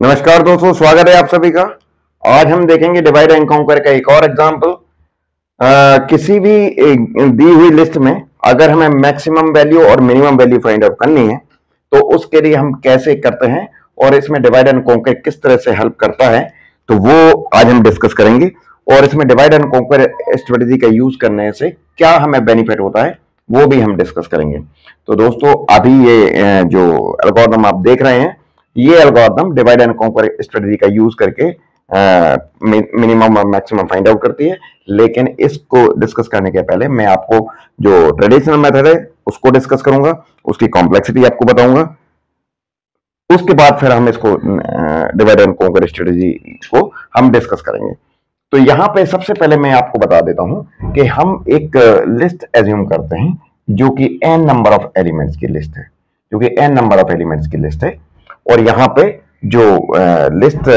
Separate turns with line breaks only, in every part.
नमस्कार दोस्तों, स्वागत है आप सभी का। आज हम देखेंगे डिवाइड एंड कॉन्कर का एक और एग्जांपल। किसी भी दी हुई लिस्ट में अगर हमें मैक्सिमम वैल्यू और मिनिमम वैल्यू फाइंड आउट करनी है तो उसके लिए हम कैसे करते हैं और इसमें डिवाइड एंड कॉन्कर किस तरह से हेल्प करता है, तो वो आज हम डिस्कस करेंगे। और इसमें डिवाइड एंड कॉन्कर स्ट्रेटेजी का यूज करने से क्या हमें बेनिफिट होता है वो भी हम डिस्कस करेंगे। तो दोस्तों, अभी ये जो एल्गोरिथम आप देख रहे हैं, ये algorithm divide and conquer strategy का यूज करके मिनिमम और मैक्सिमम फाइंड आउट करती है। लेकिन इसको डिस्कस करने के पहले मैं आपको जो ट्रेडिशनल मेथड है उसको डिस्कस करूंगा, उसकी कॉम्प्लेक्सिटी आपको बताऊंगा। उसके बाद फिर हम इसको डिवाइड एंड कॉन्कर स्ट्रेटजी को हम डिस्कस करेंगे। तो यहाँ पे सबसे पहले मैं आपको बता देता हूं कि हम एक लिस्ट एज्यूम करते हैं जो कि n नंबर ऑफ एलिमेंट्स की लिस्ट है, जो कि n नंबर ऑफ एलिमेंट्स की लिस्ट है। और यहाँ पे जो लिस्ट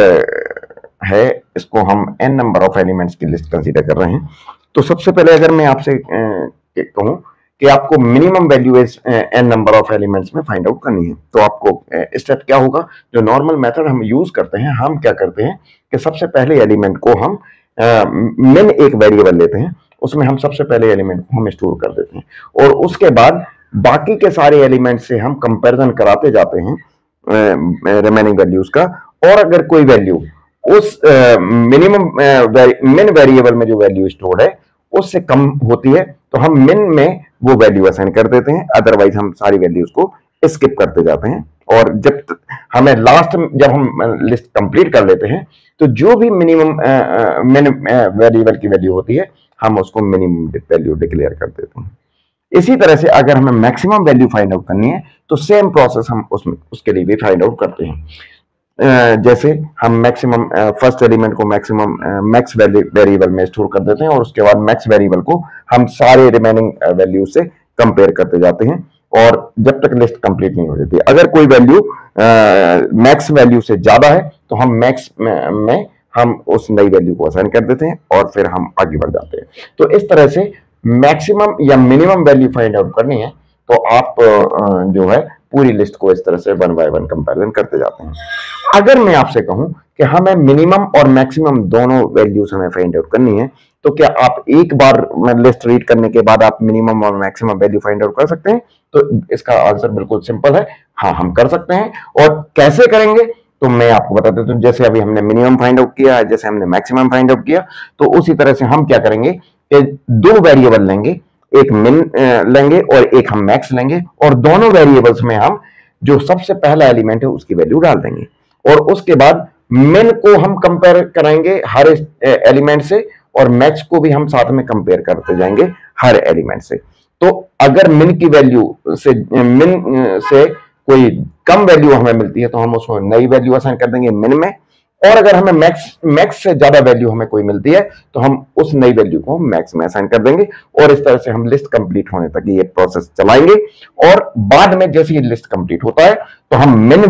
है इसको हम n नंबर ऑफ एलिमेंट्स की लिस्ट कंसीडर कर रहे हैं। तो सबसे पहले अगर मैं आपसे कहूं कि आपको minimum value is n number of elements में फाइंड आउट करनी है, तो आपको स्टेप क्या होगा, जो नॉर्मल मेथड हम यूज करते हैं, हम क्या करते हैं कि सबसे पहले एलिमेंट को हम मिन एक वेरिएबल लेते हैं, उसमें हम सबसे पहले एलिमेंट को हम स्टोर कर देते हैं और उसके बाद बाकी के सारे एलिमेंट से हम कंपैरिजन कराते जाते हैं रिमेनिंग वैल्यूज का। और अगर कोई वैल्यू उस मिनिमम मिन वेरिएबल में जो वैल्यू स्टोर्ड है उससे कम होती है तो हम मिन में वो वैल्यू असाइन कर देते हैं, अदरवाइज हम सारी वैल्यूज को स्किप करते जाते हैं। और जब हमें लास्ट जब हम लिस्ट कंप्लीट कर लेते हैं तो जो भी मिनिमम मिन वेरिएबल की वैल्यू होती है हम उसको मिनिमम वैल्यू डिक्लेयर कर देते हैं। इसी तरह से अगर हमें मैक्सिमम वैल्यू फाइंड आउट करनी है तो सेम प्रोसेस हम उसमें उसके लिए भी फाइंड आउट करते हैं। जैसे हम मैक्सिमम फर्स्ट एलिमेंट को मैक्सिमम मैक्स वेरिएबल में स्टोर कर देते हैं और उसके बाद मैक्स वेरिएबल को हम सारे रिमेनिंग वैल्यू से कंपेयर करते जाते हैं और जब तक लिस्ट कंप्लीट नहीं हो जाती। अगर कोई वैल्यू मैक्स वैल्यू से ज्यादा है तो हम मैक्स में हम उस नई वैल्यू को असाइन कर देते हैं और फिर हम आगे बढ़ जाते हैं। तो इस तरह से मैक्सिमम या मिनिमम वैल्यू फाइंड आउट करनी है तो आप जो है पूरी लिस्ट को इस तरह से वन बाय वन कंपैरिजन करते जाते हैं। अगर मैं आपसे कहूं कि हमें मिनिमम और मैक्सिमम दोनों वैल्यूज हमें फाइंड आउट करनी है तो क्या आप एक बार लिस्ट रीड करने के बाद आप मिनिमम और मैक्सिमम वैल्यू फाइंड आउट कर सकते हैं? तो इसका आंसर बिल्कुल सिंपल है, हाँ हम कर सकते हैं। और कैसे करेंगे तो मैं आपको बता देता हूं। जैसे अभी हमने मिनिमम फाइंड आउट किया, जैसे हमने मैक्सिमम फाइंड आउट किया, तो उसी तरह से हम क्या करेंगे कि दो वेरिएबल लेंगे, एक मिन लेंगे और एक हम मैक्स लेंगे और दोनों वेरिएबल्स में हम जो सबसे पहला एलिमेंट है उसकी वैल्यू डाल देंगे और उसके बाद मिन को हम कंपेयर कराएंगे हर एलिमेंट से और मैक्स को भी हम साथ में कंपेयर करते जाएंगे हर एलिमेंट से। तो अगर मिन की वैल्यू से मिन से कोई कम वैल्यू हमें मिलती है तो हम उसको नई वैल्यू असाइन कर देंगे मिन में, और अगर हमें मैक्स से ज्यादा वैल्यू हमें कोई मिलती है तो हम उस नई वैल्यू को मैक्स में असाइन कर देंगे और इस तरह से हम लिस्ट कंप्लीट होने तक ये प्रोसेस चलाएंगे। और बाद में जैसे ये लिस्ट कंप्लीट होता है तो हम मिन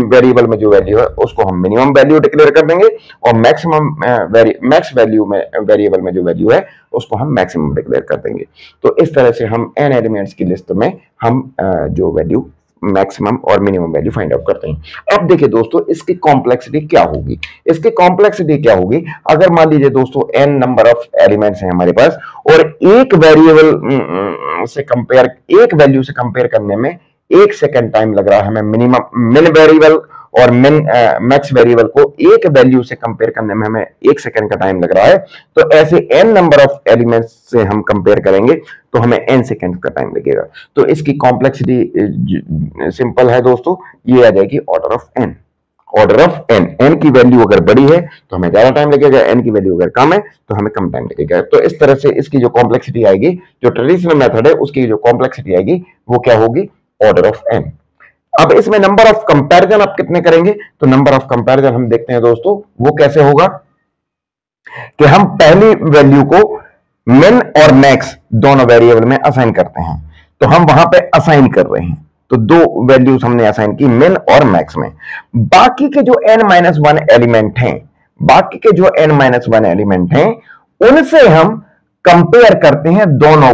वेरिएबल में जो वैल्यू है उसको हम मिनिमम वैल्यू डिक्लेयर कर देंगे और मैक्स वैल्यू में वेरिएबल में जो वैल्यू है उसको हम मैक्सिमम डिक्लेयर कर देंगे। तो इस तरह से हम n एलिमेंट्स की लिस्ट में हम जो वैल्यू मैक्सिमम और मिनिमम वैल्यू फाइंड आउट करते हैं। अब देखिए दोस्तों, इसकी कॉम्प्लेक्सिटी क्या होगी। इसकी कॉम्प्लेक्सिटी क्या होगी, अगर मान लीजिए दोस्तों n नंबर ऑफ एलिमेंट्स हैं हमारे पास और एक वेरिएबल से कंपेयर, एक वैल्यू से कंपेयर करने में 1 सेकंड टाइम लग रहा है हमें मिनिमम मिन वेरिएबल और मैक्स वेरिएबल को एक वैल्यू से कंपेयर करने में हमें 1 सेकंड का टाइम लग रहा है, तो ऐसे n नंबर ऑफ एलिमेंट्स से हम कंपेयर करेंगे तो हमें n सेकंड का टाइम लगेगा। तो इसकी कॉम्प्लेक्सिटी सिंपल है दोस्तों, ये आ जाएगी order of n। Order of n, n की वैल्यू अगर बड़ी है तो हमें ज्यादा टाइम लगेगा, n की वैल्यू अगर कम है तो हमें कम टाइम लगेगा। तो इस तरह से इसकी जो कॉम्प्लेक्सिटी आएगी, जो ट्रेडिशनल मेथड है उसकी जो कॉम्प्लेक्सिटी आएगी वो क्या होगी, ऑर्डर ऑफ n। अब इसमें नंबर ऑफ कंपैरिजन आप कितने करेंगे, तो नंबर ऑफ कंपैरिजन हम देखते हैं दोस्तों, वो कैसे होगा कि हम पहली वैल्यू को मिन और मैक्स दोनों वेरिएबल में असाइन करते हैं। तो हम वहां पे असाइन कर रहे हैं, तो दो वैल्यूज हमने असाइन की मिन और मैक्स में। बाकी के जो n-1 एलिमेंट हैं, बाकी के जो n-1 एलिमेंट हैं उनसे हम कंपेयर करते हैं दोनों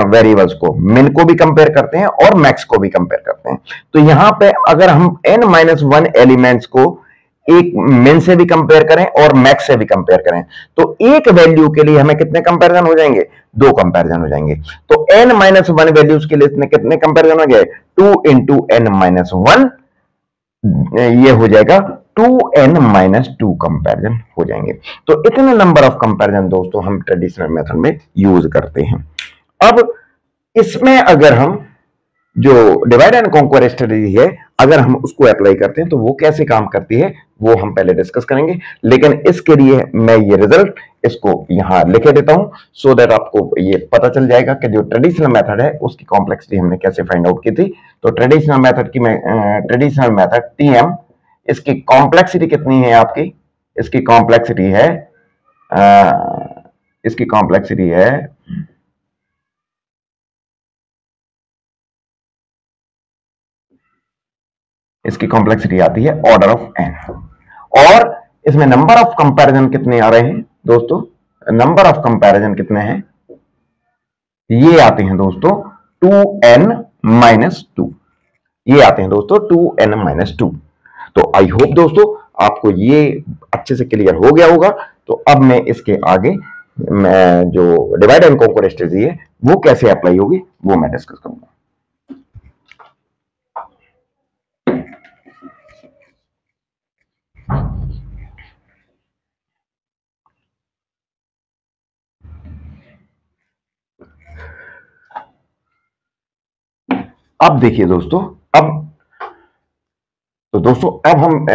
वेरिएबल्स को, मिन को भी कंपेयर करते हैं और मैक्स को भी कंपेयर करते हैं। तो यहां पे अगर हम n-1 एलिमेंट्स को एक मिन से भी कंपेयर करें और मैक्स से भी कंपेयर करें तो एक वैल्यू के लिए हमें कितने कंपैरिजन हो जाएंगे, 2 कंपैरिजन हो जाएंगे। तो n-1 वैल्यूज के लिए कितने कंपैरिजन हो गए, 2 इंटू n-1, ये हो जाएगा 2n-2 कंपैरिजन हो जाएंगे। तो इतने नंबर ऑफ कंपैरिजन दोस्तों हम ट्रेडिशनल मेथड में यूज करते हैं। अब इसमें अगर हम जो डिवाइड एंड कॉन्क्वर स्ट्रेटजी है अगर हम उसको अप्लाई करते हैं तो वो कैसे काम करती है वो हम पहले डिस्कस करेंगे, लेकिन इसके लिए मैं ये रिजल्ट इसको यहां लिखे देता हूं सो दैट आपको ये पता चल जाएगा कि जो ट्रेडिशनल मेथड है उसकी कॉम्प्लेक्सिटी हमने कैसे फाइंड आउट की थी। तो ट्रेडिशनल मेथड TM, इसकी कॉम्प्लेक्सिटी कितनी है आपकी, इसकी कॉम्प्लेक्सिटी है इसकी कॉम्प्लेक्सिटी आती है ऑर्डर ऑफ n, और इसमें नंबर ऑफ कंपैरिजन कितने आ रहे हैं दोस्तों, नंबर ऑफ कंपैरिजन कितने हैं, ये आते हैं दोस्तों 2n-2, ये आते हैं दोस्तों 2n-2। तो आई होप दोस्तों आपको ये अच्छे से क्लियर हो गया होगा। तो अब मैं इसके आगे मैं जो डिवाइड एंड कॉन्क्वर स्ट्रेटजी है वो कैसे अप्लाई होगी वो मैं डिस्कस करूंगा। अब देखिए दोस्तों, अब हम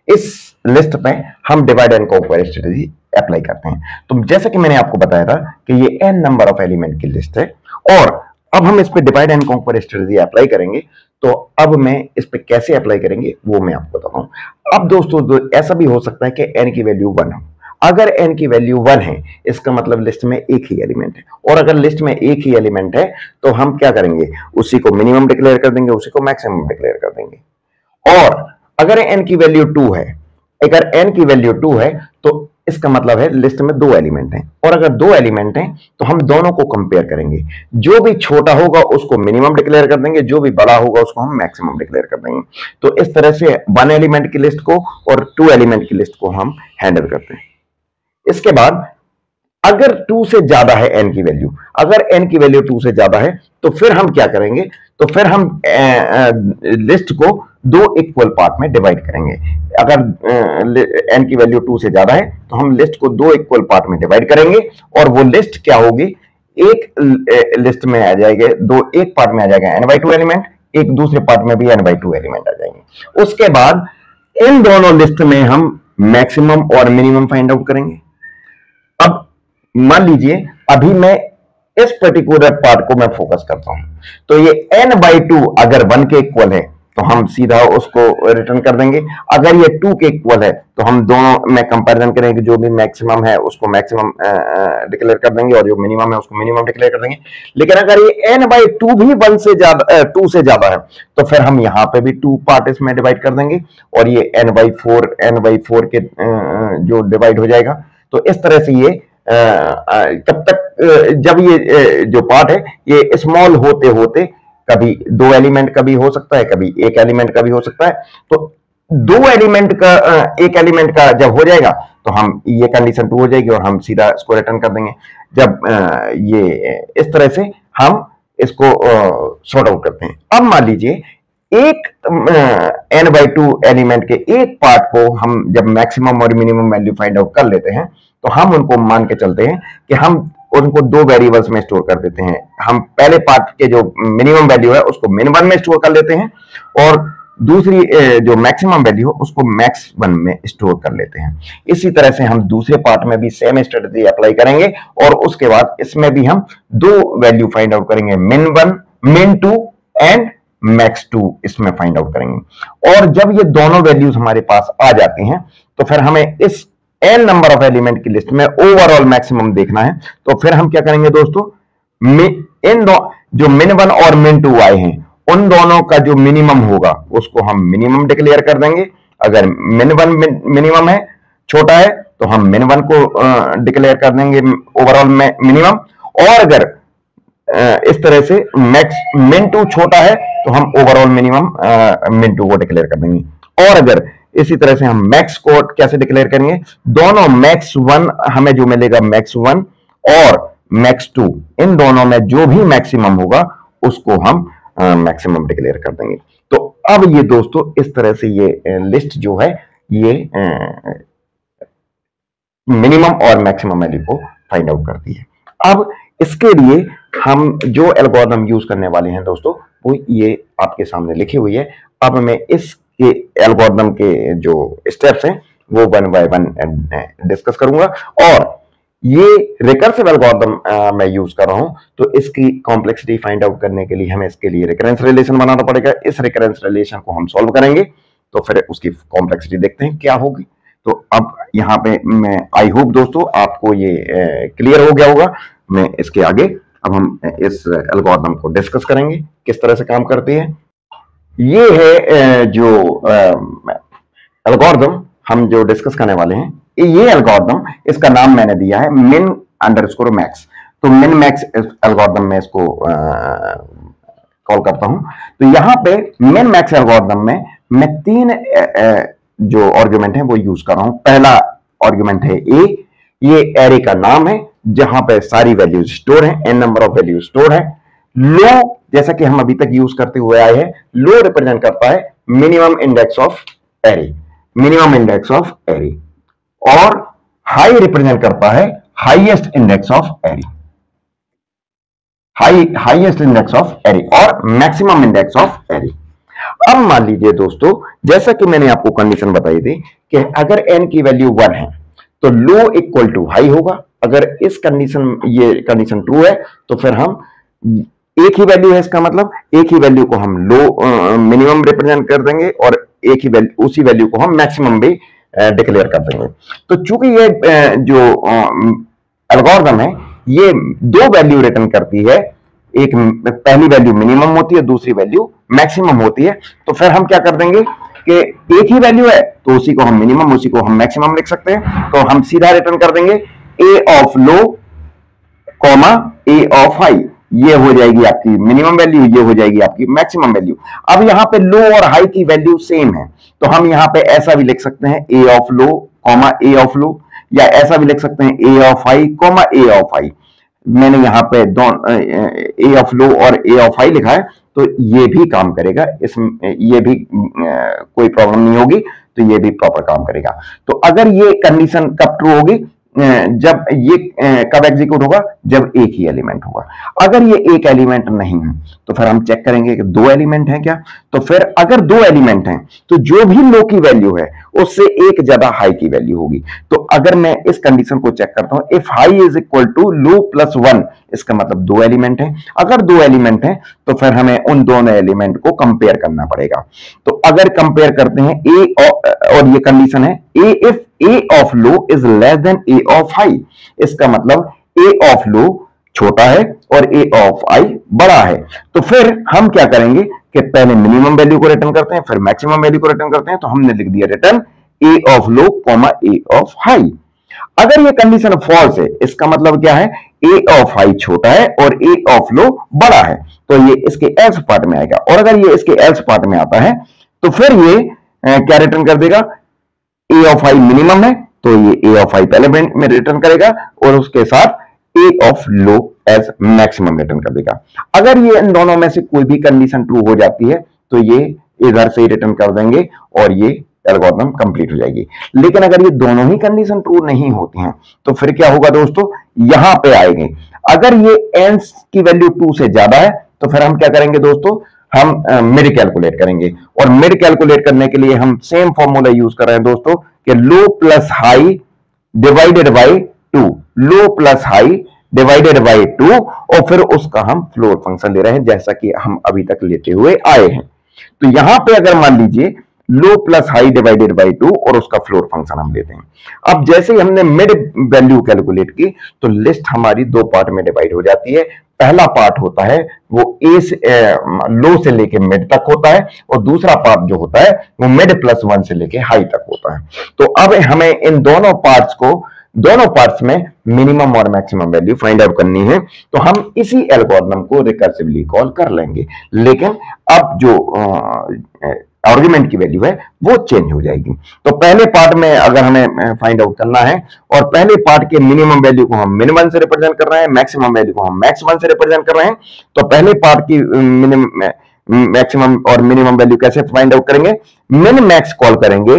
इस लिस्ट पे हम divide and conquer strategy apply करते हैं। तो जैसा कि मैंने आपको बताया था कि ये n नंबर ऑफ एलिमेंट की लिस्ट है और अब हम इस पे divide and conquer strategy apply करेंगे। तो अब मैं इस पे कैसे अप्लाई करेंगे वो मैं आपको बताता हूं। अब दोस्तों ऐसा भी हो सकता है कि n की वैल्यू 1 हो। अगर n की वैल्यू 1 है इसका मतलब लिस्ट में एक ही एलिमेंट है, और अगर लिस्ट में एक ही एलिमेंट है तो हम क्या करेंगे, उसी को मिनिमम डिक्लेयर कर देंगे, उसी को मैक्सिमम डिक्लेयर कर देंगे। और अगर n की वैल्यू 2 है, अगर n की वैल्यू 2 है तो इसका मतलब है लिस्ट में 2 एलिमेंट हैं, और अगर 2 एलिमेंट हैं तो हम दोनों को कंपेयर करेंगे, जो भी छोटा होगा उसको मिनिमम डिक्लेयर कर देंगे, जो भी बड़ा होगा उसको हम मैक्सिमम डिक्लेयर कर देंगे। तो इस तरह से 1 एलिमेंट की लिस्ट को और 2 एलिमेंट की लिस्ट को हम हैंडल करते हैं। इसके बाद अगर 2 से ज्यादा है n की वैल्यू, अगर n की वैल्यू 2 से ज्यादा है तो फिर हम क्या करेंगे, तो फिर हम लिस्ट को 2 इक्वल पार्ट में डिवाइड करेंगे। अगर n की वैल्यू 2 से ज्यादा है तो हम लिस्ट को 2 इक्वल पार्ट में डिवाइड करेंगे, और वो लिस्ट क्या होगी, एक लिस्ट में आ जाएगा, एक पार्ट में आ जाएगा n/2 एलिमेंट, एक दूसरे पार्ट में भी n/2 एलिमेंट आ जाएंगे। उसके बाद इन दोनों लिस्ट में हम मैक्सिमम और मिनिमम फाइंड आउट करेंगे। अब मान लीजिए अभी मैं इस पर्टिकुलर पार्ट को मैं फोकस करता हूं, तो ये n/2 अगर 1 के इक्वल है तो हम सीधा उसको रिटर्न कर देंगे, अगर ये 2 के इक्वल है तो हम दोनों में कंपैरिजन करेंगे, जो भी मैक्सिमम है उसको मैक्सिमम डिक्लेयर कर देंगे और जो मिनिमम है उसको मिनिमम डिक्लेयर कर देंगे। लेकिन अगर ये n/2 भी 1 से ज्यादा 2 से ज्यादा है तो फिर हम यहाँ पे भी 2 पार्ट इसमें डिवाइड कर देंगे, और ये n/4 के जो डिवाइड हो जाएगा। तो इस तरह से ये तब तक जब ये जो पार्ट है ये स्मॉल होते होते कभी 2 एलिमेंट का भी हो सकता है, कभी 1 एलिमेंट का भी हो सकता है। तो 2 एलिमेंट का 1 एलिमेंट का जब हो जाएगा तो हम ये कंडीशन 2 हो जाएगी और हम सीधा इसको रिटर्न कर देंगे। जब ये इस तरह से हम इसको सॉर्ट आउट करते हैं। अब मान लीजिए एक n/2 एलिमेंट के एक पार्ट को हम जब मैक्सिमम और मिनिमम वैल्यू फाइंड आउट कर लेते हैं तो हम उनको मान के चलते हैं कि हम उनको 2 वेरिएबल्स में स्टोर कर देते हैं। हम पहले पार्ट के जो मिनिमम वैल्यू है उसको min1 में स्टोर कर लेते हैं, और दूसरी जो मैक्सिमम वैल्यू है उसको max1 में स्टोर कर लेते हैं। इसी तरह से हम दूसरे पार्ट में भी सेम स्ट्रेटजी अप्लाई करेंगे, और उसके बाद इसमें भी हम 2 वैल्यू फाइंड आउट करेंगे, min1, min2 एंड max2 इसमें फाइंड आउट करेंगे। और जब ये दोनों वैल्यूज हमारे पास आ जाती हैं तो फिर हमें इस n नंबर ऑफ एलिमेंट की लिस्ट में ओवरऑल मैक्सिमम देखना है। तो फिर हम क्या करेंगे दोस्तों, इन जो min1 और min2 आए हैं उन दोनों का जो मिनिमम होगा उसको हम मिनिमम डिक्लेयर कर देंगे। अगर min1 मिनिमम है, छोटा है, तो हम min 1 को डिक्लेयर कर देंगे ओवरऑल मिनिमम, और अगर इस तरह से मैक्स min 2 छोटा है तो हम ओवरऑल मिनिमम min 2 को डिक्लेयर कर देंगे। और अगर इसी तरह से हम मैक्स को कैसे डिक्लेयर करेंगे, दोनों मैक्स 1 हमें जो मिलेगा मैक्स 1 और मैक्स 2, इन दोनों में जो भी मैक्सिमम होगा उसको हम मैक्सिमम डिक्लेयर कर देंगे। तो अब ये दोस्तों इस तरह से ये लिस्ट जो है ये मिनिमम और मैक्सिमम वैल्यू को फाइंड आउट करती है। अब इसके लिए हम जो एल्गोरिथम यूज करने वाले हैं दोस्तों वो ये आपके सामने लिखी हुई है। अब मैं इसके एल्गोरिथम के जो स्टेप्स हैं वो वन बाय वन डिस्कस करूंगा, और ये रिकर्सिव एल्गोरिथम मैं यूज कर रहा हूं, तो इसकी कॉम्प्लेक्सिटी फाइंड आउट करने के लिए हमें इसके लिए रिकरेंस रिलेशन बनाना पड़ेगा। इस रिकरेंस रिलेशन को हम सॉल्व करेंगे तो फिर उसकी कॉम्प्लेक्सिटी देखते हैं क्या होगी। तो अब यहाँ पे मैं आई होप दोस्तों आपको ये क्लियर हो गया होगा। मैं इसके आगे अब हम इस एल्गोरिथम को डिस्कस करेंगे किस तरह से काम करती है। ये है जो एल्गोरिथम हम जो डिस्कस करने वाले हैं, ये एल्गोरिथम, इसका नाम मैंने दिया है min अंडरस्कोर मैक्स। तो min मैक्स एल्गोरिथम में इसको कॉल करता हूं। तो यहां पे min मैक्स एल्गोरिथम में मैं 3 जो आर्गुमेंट है वो यूज कर रहा हूं। पहला आर्गुमेंट है ए, ये एरे का नाम है जहां पे सारी वैल्यूज स्टोर है, n number of value store है। लो, जैसा कि हम अभी तक यूज करते हुए आए हैं, लो रिप्रेजेंट करता है minimum index of array, minimum index of array, और हाई रिप्रेजेंट करता है highest index of array, highest index of array, और मैक्सिमम इंडेक्स ऑफ एरे। अब मान लीजिए दोस्तों, जैसा कि मैंने आपको कंडीशन बताई थी कि अगर n की वैल्यू 1 है तो लो इक्वल टू हाई होगा। अगर इस कंडीशन, ये कंडीशन ट्रू है तो फिर हम एक ही वैल्यू है, इसका मतलब एक ही वैल्यू को हम लो मिनिमम रिप्रेजेंट कर देंगे और एक ही वैल्यू, उसी वैल्यू को हम मैक्सिमम भी डिक्लेयर कर देंगे। तो चूंकि ये जो एल्गोरिथम है ये 2 वैल्यू रिटर्न करती है, एक पहली वैल्यू मिनिमम होती है, दूसरी वैल्यू मैक्सिमम होती है, तो फिर हम क्या कर देंगे कि एक ही वैल्यू है तो उसी को हम मिनिमम, उसी को हम मैक्सिमम लिख सकते हैं। तो हम सीधा रिटर्न कर देंगे A of low comma A of high, ये हो जाएगी आपकी मिनिमम वैल्यू, ये हो जाएगी आपकी मैक्सिमम वैल्यू। अब यहाँ पे लो और हाई की वैल्यू सेम है, तो हम यहाँ पे ऐसा भी लिख सकते हैं A of low comma A of low, या ऐसा भी लिख सकते हैं A of high comma A of high. मैंने यहाँ पे ए ऑफ लो और ए ऑफ हाई लिखा है, तो ये भी काम करेगा, इसमें ये भी कोई प्रॉब्लम नहीं होगी, तो ये भी प्रॉपर काम करेगा। तो अगर ये कंडीशन कब ट्रू होगी, जब ये कब एग्जीक्यूट होगा, जब एक ही एलिमेंट होगा। अगर ये एक एलिमेंट नहीं है तो फिर हम चेक करेंगे कि 2 एलिमेंट हैं क्या। तो फिर अगर 2 एलिमेंट हैं तो जो भी लो की वैल्यू है उससे एक ज्यादा हाई की वैल्यू होगी। तो अगर मैं इस कंडीशन को चेक करता हूं, if high is equal to low plus 1, इसका मतलब 2 एलिमेंट है। अगर 2 एलिमेंट है तो फिर हमें उन दोनों एलिमेंट को कंपेयर करना पड़ेगा। तो अगर कंपेयर करते हैं ए और ये कंडीशन है A if A of low is less than A of high, इसका मतलब ए ऑफ लो छोटा है और ए ऑफ हाई बड़ा है। तो फिर हम क्या करेंगे कि पहले मिनिमम वैल्यू को रिटर्न करते हैं, फिर मैक्सिमम वैल्यू को रिटर्न करते हैं। तो हमने लिख दिया return A of low comma A of high. अगर ये कंडीशन फॉल्स है, इसका मतलब क्या है, ए ऑफ हाई छोटा है और ए ऑफ लो बड़ा है, तो ये इसके एल्स पार्ट में आएगा। और अगर ये इसके एल्स पार्ट में आता है तो फिर ये क्या रिटर्न कर देगा, ए ऑफ हाई मिनिमम है तो ये ए ऑफ हाई पहले में रिटर्न करेगा और उसके साथ A of low as maximum return कर देगा। अगर ये इन दोनों में से कोई भी कंडीशन ट्रू हो जाती है तो ये इधर से रिटर्न कर देंगे और ये एल्गोरिथम कंप्लीट हो जाएगी। लेकिन अगर ये दोनों ही कंडीशन ट्रू नहीं होती हैं तो फिर क्या होगा दोस्तों, यहां पे आएंगे। अगर ये n की वैल्यू 2 से ज्यादा है तो फिर हम क्या करेंगे दोस्तों, हम मिड कैलकुलेट करेंगे। और मिड कैलकुलेट करने के लिए हम सेम फॉर्मूला यूज कर रहे हैं दोस्तों कि low plus high divided by 2, low plus high divided by 2, और फिर उसका हम फ्लोर फंक्शन ले रहे हैं जैसा कि हम अभी तक लेते हुए आए हैं। तो यहां पे अगर मान लीजिए लो प्लस हाई डिवाइडेड बाई 2 और उसका फ्लोर फंक्शन हम लेते हैं। अब जैसे ही हमने मिड वैल्यू कैलकुलेट की तो लिस्ट हमारी 2 पार्ट में डिवाइड हो जाती है। पहला पार्ट होता है वो ए से लो से लेके मिड तक होता है, और दूसरा पार्ट जो होता है वो मिड प्लस 1 से लेके हाई तक होता है। तो अब हमें इन दोनों पार्ट्स में मिनिमम और मैक्सिमम वैल्यू फाइंड आउट करनी है, तो हम इसी एल्गोरिथम को रिकर्सिवली कॉल कर लेंगे, लेकिन अब जो आर्गुमेंट की वैल्यू है वो चेंज हो जाएगी। तो पहले पार्ट में अगर हमें फाइंड आउट करना है, और पहले पार्ट के मिनिमम वैल्यू को हम min1 से रिप्रेजेंट कर रहे हैं, मैक्सिमम वैल्यू को हम max1 से रिप्रेजेंट कर रहे हैं, तो पहले पार्ट की मैक्सिमम और मिनिमम वैल्यू कैसे फाइंड आउट करेंगे? min max कॉल करेंगे,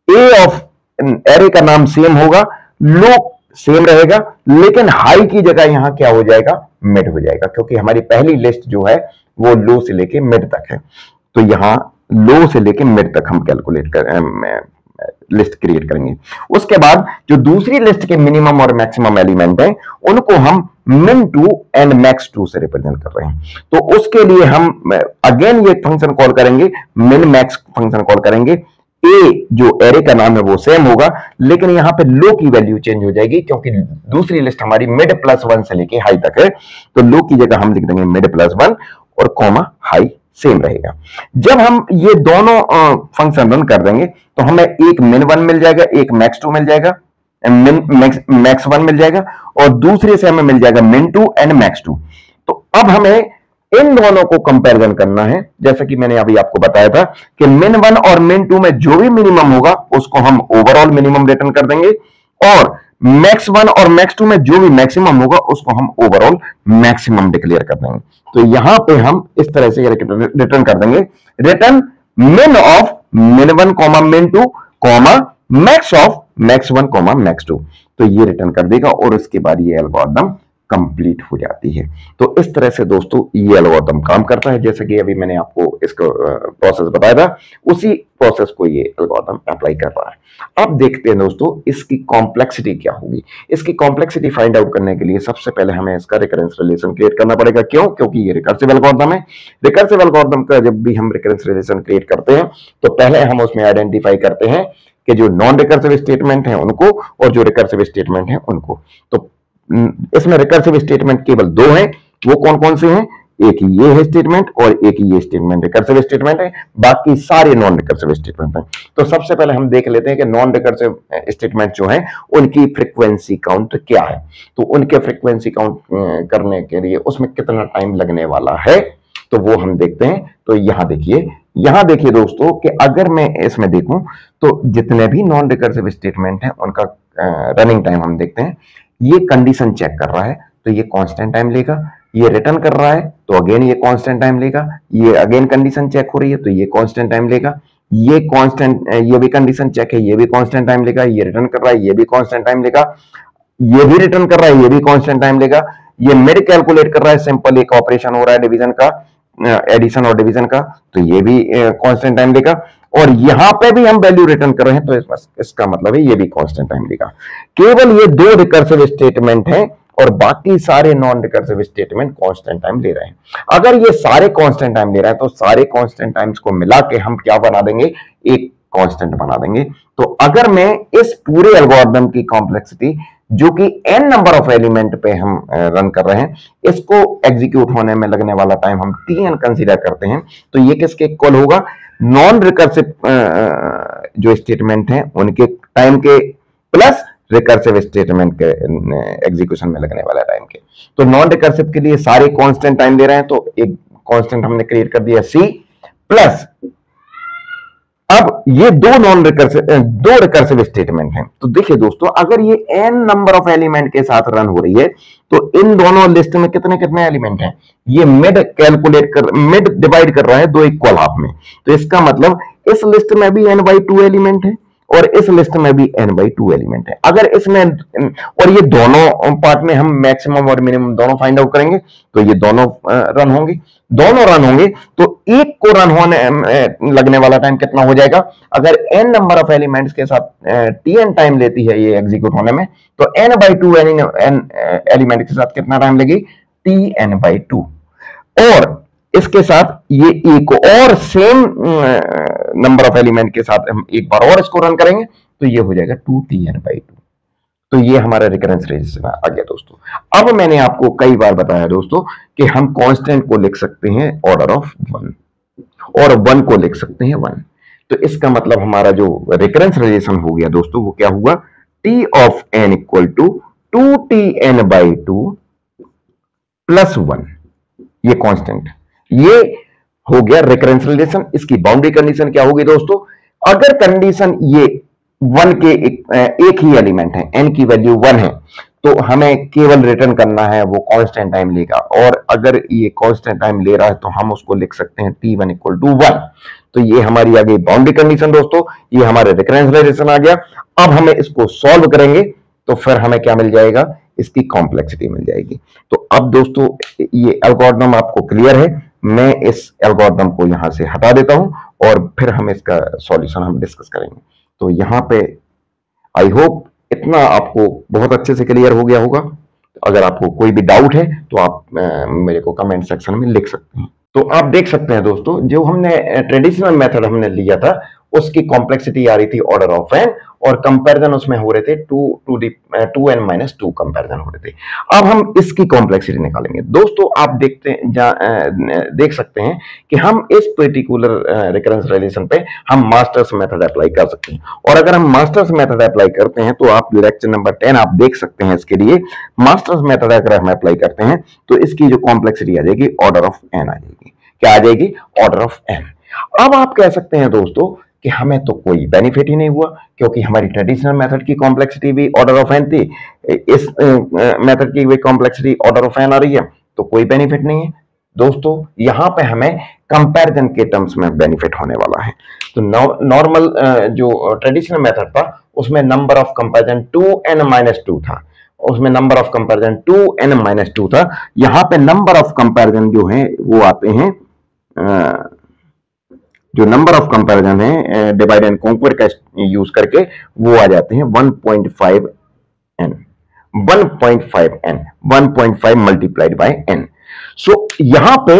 ए ऑफ एरे का नाम सेम होगा, लो सेम रहेगा, लेकिन हाई की जगह यहां क्या हो जाएगा? मिड हो जाएगा, क्योंकि हमारी पहली लिस्ट जो है वो लो से लेके मिड तक है। तो यहां लो से लेके मिड तक हम कैलकुलेट कर लिस्ट क्रिएट करेंगे। उसके बाद जो दूसरी लिस्ट के मिनिमम और मैक्सिमम एलिमेंट हैं उनको हम min2 एंड max2 से रिप्रेजेंट कर रहे हैं। तो उसके लिए हम अगेन ये फंक्शन कॉल करेंगे, min max फंक्शन कॉल करेंगे। ए जो एरे का नाम है वो सेम होगा, लेकिन यहां पे लो की वैल्यू चेंज हो जाएगी, क्योंकि दूसरी लिस्ट हमारी मिड प्लस 1 से लेके हाई तक है। तो लो की जगह हम लिख देंगे मिड प्लस 1 और कॉमा हाई सेम रहेगा। जब हम ये दोनों फंक्शन रन कर देंगे तो हमें एक min1 मिल जाएगा, एक max2 मिल जाएगा, max1 मिल जाएगा, और दूसरे से हमें मिल जाएगा min2 एंड max2। तो अब हमें इन दोनों को कंपैरिजन करना है, जैसा कि मैंने अभी आपको बताया था कि min1 और min2 में जो भी मिनिमम होगा उसको हम ओवरऑल मिनिमम रिटर्न कर देंगे, और max1 और max2 में जो भी मैक्सिमम होगा उसको हम ओवरऑल मैक्सिमम डिक्लेयर कर देंगे। तो यहां पे हम इस तरह से रिटर्न कर देंगे, return min of min1 comma min2 comma max of max1 comma max2। तो ये रिटर्न कर देगा, और उसके बाद ये एल्गोरिथम कंप्लीट हो जाती है। तो इस तरह से दोस्तों ये एल्गोरिथम काम करता है, जैसे कि अभी मैंने आपको इसका प्रोसेस बताया था, उसी प्रोसेस को ये एल्गोरिथम अप्लाई कर रहा है। अब देखते हैं दोस्तों इसकी कॉम्प्लेक्सिटी क्या होगी। इसकी कॉम्प्लेक्सिटी फाइंड आउट करने के लिए सबसे पहले हमें इसका रिकरेंस रिलेशन क्रिएट करना पड़ेगा। क्यों? क्योंकि ये रिकर्सिव एल्गोरिथम है। रिकर्सिव एल्गोरिथम का जब भी हम रिकरेंस रिलेशन क्रिएट करते हैं तो पहले हम उसमें आइडेंटिफाई करते हैं कि जो नॉन रिकर्सिव स्टेटमेंट है उनको और जो रिकर्सिव स्टेटमेंट है उनको। तो इसमें रिकर्सिव स्टेटमेंट केवल दो हैं, वो कौन कौन से हैं? एक ये है स्टेटमेंट और एक ये स्टेटमेंट रिकर्सिव स्टेटमेंट है, बाकी सारे नॉन रिकर्सिव स्टेटमेंट हैं। तो सबसे पहले हम देख लेते हैं कि नॉन रिकर्सिव स्टेटमेंट जो है उनकी फ्रीक्वेंसी काउंट क्या है। तो उनके फ्रीक्वेंसी काउंट करने के लिए उसमें कितना टाइम लगने वाला है तो वो हम देखते हैं। तो यहां देखिए दोस्तों कि अगर मैं इसमें देखूं तो जितने भी नॉन रिकर्सिव स्टेटमेंट हैं उनका रनिंग टाइम हम देखते हैं। ये कंडीशन चेक कर रहा है तो ये कांस्टेंट टाइम लेगा, ये रिटर्न कर रहा है तो अगेन ये कांस्टेंट टाइम लेगा, ये अगेन कंडीशन चेक हो रही है तो ये कांस्टेंट टाइम लेगा, ये भी कंडीशन चेक है, ये भी कांस्टेंट टाइम लेगा, ये रिटर्न कर रहा है, ये भी कांस्टेंट टाइम लेगा, ये भी रिटर्न कर रहा है, ये भी कांस्टेंट टाइम लेगा, ये मिड कैलकुलेट कर रहा है, सिंपल एक ऑपरेशन हो रहा है डिवीजन का, एडिशन और डिवीजन का, तो ये भी कांस्टेंट टाइम लेगा, और यहां पे भी हम वैल्यू रिटर्न कर रहे हैं तो इसका मतलब है ये भी कांस्टेंट टाइम लेगा। केवल ये दो रिकर्सिव स्टेटमेंट हैं और बाकी सारे non recursive statement constant time ले रहे हैं। अगर ये सारे कांस्टेंट टाइम ले रहे हैं तो सारे कांस्टेंट टाइम्स को मिला के हम क्या बना देंगे? एक कांस्टेंट बना देंगे। तो अगर मैं इस पूरे एल्गोरिथम की कॉम्प्लेक्सिटी जो कि n नंबर ऑफ एलिमेंट पे हम रन कर रहे हैं, इसको एग्जीक्यूट होने में लगने वाला टाइम हम tn कंसीडर करते हैं, तो ये किसके इक्वल होगा? नॉन रिकर्सिव जो स्टेटमेंट हैं उनके टाइम के प्लस रिकर्सिव स्टेटमेंट के एग्जीक्यूशन में लगने वाला टाइम के। तो नॉन रिकर्सिव के लिए सारे कांस्टेंट टाइम ले रहे हैं तो एक कांस्टेंट हमने क्रिएट कर दिया c प्लस, अब ये दो रिकर्सिव स्टेटमेंट हैं। तो देखिए दोस्तों अगर ये n नंबर ऑफ एलिमेंट के साथ रन हो रही है तो इन दोनों लिस्ट में कितने कितने एलिमेंट हैं? ये मिड डिवाइड कर रहा है दो इक्वल हाफ में, तो इसका मतलब इस लिस्ट में भी n/2 एलिमेंट है और इस लिस्ट में भी n/2 एलिमेंट है। अगर इसमें और ये दोनों पार्ट में हम मैक्सिमम और मिनिमम दोनों फाइंड आउट करेंगे तो ये दोनों रन होंगे तो एक को रन होने लगने वाला टाइम कितना हो जाएगा? अगर n नंबर ऑफ एलिमेंट्स के साथ tn टाइम लेती है ये एग्जीक्यूट होने में तो n/2 एलिमेंट के साथ कितना टाइम लगेगी? tn/2। और इसके साथ ये एक और सेम नंबर ऑफ एलिमेंट के साथ हम एक बार और इसको रन करेंगे तो ये हो जाएगा 2tn/2। तो ये हमारा रिकरेंस रेजिस्टेंस आ गया दोस्तों। अब मैंने आपको कई बार बताया दोस्तों कि हम कांस्टेंट को लिख सकते हैं ऑर्डर ऑफ 1 और 1 को लिख सकते हैं 1। तो इसका मतलब हमारा जो रिकरेंस रिलेशन हो गया दोस्तों वो क्या हुआ, T of n equal to 2Tn/2 plus 1, ये कांस्टेंट, ये हो गया रिकरेंस रिलेशन। इसकी बाउंड्री कंडीशन क्या होगी दोस्तों, अगर कंडीशन ये 1 के एक ही एलिमेंट है, n की वैल्यू 1 है, तो हमें केवल रिटर्न करना है वो कांस्टेंट टाइम लेगा, और अगर ये कांस्टेंट टाइम ले रहा है तो हम उसको लिख सकते हैं t1 इक्वल टू 1। तो ये हमारी आ गई बाउंड्री कंडीशन दोस्तों, ये हमारे रिकरेंस रिलेशन आ गया। अब हमें इसको सॉल्व करेंगे तो फिर हमें क्या मिल जाएगा, इसकी कॉम्प्लेक्सिटी मिल जाएगी। तो अब दोस्तों ये एल्गोरिथम आपको क्लियर है, मैं इस एल्गोरिथम को यहां से हटा देता हूं और फिर हम इसका सॉल्यूशन हम डिस्कस करेंगे। तो यहां पे आई होप इतना आपको बहुत अच्छे से क्लियर हो गया होगा। अगर आपको कोई भी डाउट है तो आप मेरे को कमेंट सेक्शन में लिख सकते हैं। तो आप देख सकते हैं दोस्तों, जो हमने ट्रेडिशनल मेथड हमने लिया था उसकी कॉम्प्लेक्सिटी आ रही थी ऑर्डर ऑफ एन, और कंपैरिजन उसमें हो रहे थे 2n-2 कंपैरिजन हो रहे थे। अब हम इसकी कॉम्प्लेक्सिटी निकालेंगे दोस्तों। आप देख सकते हैं कि हम इस पर्टिकुलर रिकरेंस रिलेशन पे हम मास्टर्स मेथड अप्लाई कर सकते हैं, और अगर हम मास्टर्स मेथड अप्लाई करते हैं तो आप लेक्चर नंबर 10 आप देख सकते हैं। इसके लिए मास्टर्स मेथड अगर हम अप्लाई करते हैं तो इसकी जो कॉम्प्लेक्सिटी आ जाएगी ऑर्डर ऑफ एन आ जाएगी। क्या आ जाएगी, ऑर्डर ऑफ एन। अब आप कह सकते हैं दोस्तों कि हमें तो कोई बेनिफिट ही नहीं हुआ, क्योंकि हमारी ट्रेडिशनल मेथड की कॉम्प्लेक्सिटी भी ऑर्डर ऑफ एन थी, इस मेथड की भी कॉम्प्लेक्सिटी ऑर्डर ऑफ एन आ रही है, तो कोई बेनिफिट नहीं है दोस्तों। यहां पे हमें कंपैरिजन के टर्म्स में बेनिफिट होने वाला है। तो नॉर्मल जो ट्रेडिशनल मेथड था उसमें नंबर ऑफ कंपैरिजन 2n-2 था, उसमें नंबर ऑफ कंपैरिजन 2n-2 था। यहां पे नंबर ऑफ कंपैरिजन जो है वो आते हैं, जो नंबर ऑफ कंपैरिजन है डिवाइड एंड कॉन्क्वर का यूज करके वो आ जाते हैं 1.5n, 1.5 मल्टीप्लाइड बाय n। सो यहां पे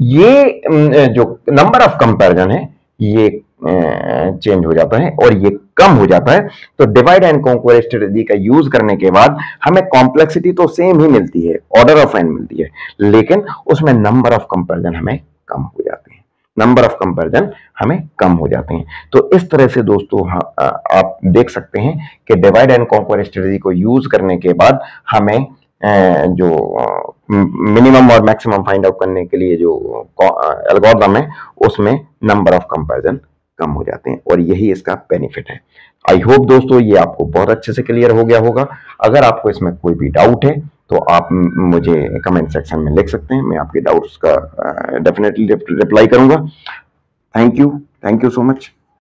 ये जो नंबर ऑफ कंपैरिजन है ये चेंज हो जाता है और ये कम हो जाता है। तो डिवाइड एंड कॉन्क्वर स्ट्रेटजी का यूज करने के बाद हमें कॉम्प्लेक्सिटी तो सेम ही मिलती है, ऑर्डर ऑफ एन मिलती है, लेकिन उसमें नंबर ऑफ कंपैरिजन हमें कम हो जाते हैं, नंबर ऑफ कंपैरिजन हमें कम हो जाते हैं। तो इस तरह से दोस्तों आप देख सकते हैं कि डिवाइड एंड कॉन्क्वर स्ट्रेटजी को यूज करने के बाद हमें जो मिनिमम और मैक्सिमम फाइंड आउट करने के लिए जो एल्गोरिथम है उसमें नंबर ऑफ कंपैरिजन कम हो जाते हैं, और यही इसका बेनिफिट है। आई होप दोस्तों ये आपको बहुत अच्छे से क्लियर हो गया होगा। अगर आपको इसमें कोई भी डाउट है तो आप मुझे कमेंट सेक्शन में लिख सकते हैं, मैं आपके डाउट्स का डेफिनेटली रिप्लाई करूंगा। Thank you so much.